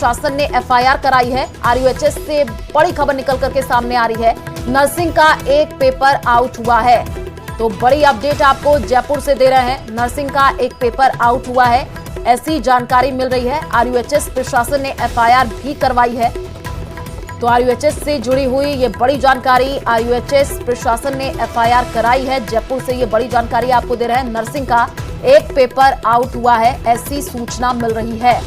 प्रशासन ने एफआईआर कराई है। आरयूएचएस से बड़ी खबर निकल करके सामने आ रही है। नर्सिंग का एक पेपर आउट हुआ है, तो बड़ी अपडेट आपको जयपुर से दे रहे हैं। नर्सिंग का एक पेपर आउट हुआ है, ऐसी जानकारी मिल रही है। आरयूएचएस प्रशासन ने एफआईआर भी करवाई है, तो आरयूएचएस से जुड़ी हुई ये बड़ी जानकारी। आरयूएचएस प्रशासन ने एफआईआर कराई है, जयपुर से ये बड़ी जानकारी आपको दे रहे हैं। नर्सिंग का एक पेपर आउट हुआ है, ऐसी सूचना मिल रही है।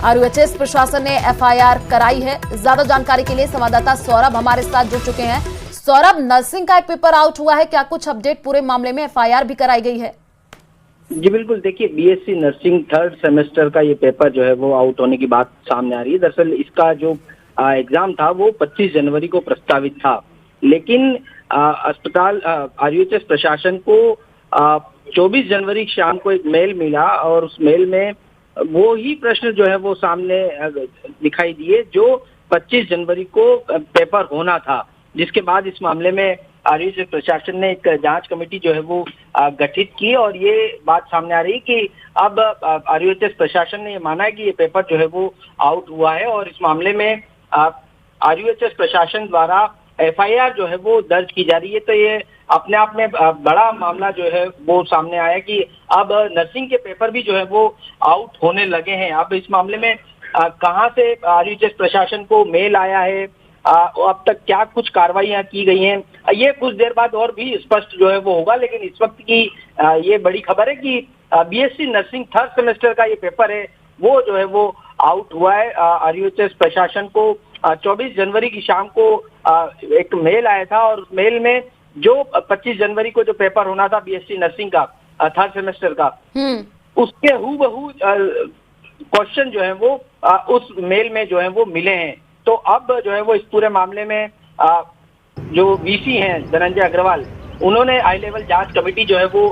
आरयूएचएस प्रशासन ने एफआईआर कराई है। ज्यादा जानकारी के लिए संवाददाता सौरभ हमारे साथ जुड़ चुके हैं। सौरभ, नर्सिंग का एक पेपर आउट हुआ है, क्या कुछ अपडेट पूरे मामले में? एफआईआर भी कराई गई है। जी बिल्कुल, देखिए बीएससी नर्सिंग थर्ड सेमेस्टर का ये पेपर जो है वो आउट होने की बात सामने आ रही है। दरअसल इसका जो एग्जाम था वो 25 जनवरी को प्रस्तावित था, लेकिन अस्पताल आरयूएचएस प्रशासन को 24 जनवरी शाम को एक मेल मिला और उस मेल में वो ही प्रश्न जो है वो सामने दिखाई दिए जो 25 जनवरी को पेपर होना था, जिसके बाद इस मामले में आरयूएचएस प्रशासन ने एक जांच कमेटी जो है वो गठित की और ये बात सामने आ रही कि अब आरयूएचएस प्रशासन ने ये माना है कि ये पेपर जो है वो आउट हुआ है और इस मामले में आरयूएचएस प्रशासन द्वारा एफआईआर जो है वो दर्ज की जा रही है। तो ये अपने आप में बड़ा मामला जो है वो सामने आया कि अब नर्सिंग के पेपर भी जो है वो आउट होने लगे हैं। अब इस मामले में कहां से आरयूएचएस प्रशासन को मेल आया है, अब तक क्या कुछ कार्रवाइयां की गई हैं, ये कुछ देर बाद और भी स्पष्ट जो है वो होगा। लेकिन इस वक्त की ये बड़ी खबर है कि बीएससी नर्सिंग थर्ड सेमेस्टर का ये पेपर है वो जो है वो आउट हुआ है। आरयूएचएस प्रशासन को 24 जनवरी की शाम को एक मेल आया था और उस मेल में जो 25 जनवरी को जो पेपर होना था बीएससी नर्सिंग का थर्ड सेमेस्टर का, उसके हूबहू क्वेश्चन जो है वो उस मेल में जो है वो मिले हैं। तो अब जो है वो इस पूरे मामले में जो वीसी हैं धनंजय अग्रवाल, उन्होंने हाई लेवल जांच कमेटी जो है वो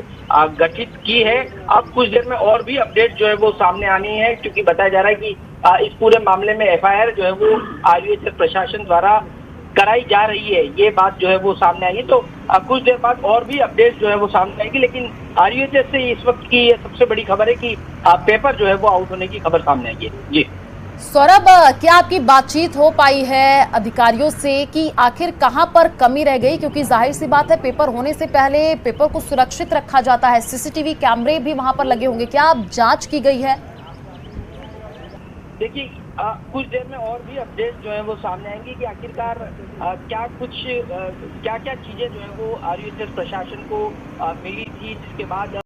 गठित की है। अब कुछ देर में और भी अपडेट जो है वो सामने आनी है, क्योंकि बताया जा रहा है कि इस पूरे मामले में एफआईआर जो है वो आरयूएचएस प्रशासन द्वारा कराई जा रही है, ये बात जो है वो सामने आई है। तो कुछ देर बाद और भी अपडेट जो है वो सामने आएगी, लेकिन आरयूएचएस से इस वक्त की ये सबसे बड़ी खबर है कि पेपर जो है वो आउट होने की खबर सामने आई है। जी सौरभ, क्या आपकी बातचीत हो पाई है अधिकारियों से कि आखिर कहां पर कमी रह गई? क्योंकि जाहिर सी बात है, पेपर होने से पहले पेपर को सुरक्षित रखा जाता है, सीसीटीवी कैमरे भी वहां पर लगे होंगे, क्या अब जांच की गई है? देखिए कुछ देर में और भी अपडेट जो है वो सामने आएंगी कि आखिरकार क्या क्या चीजें जो है वो आरयूएचएस प्रशासन को मिली थी, जिसके बाद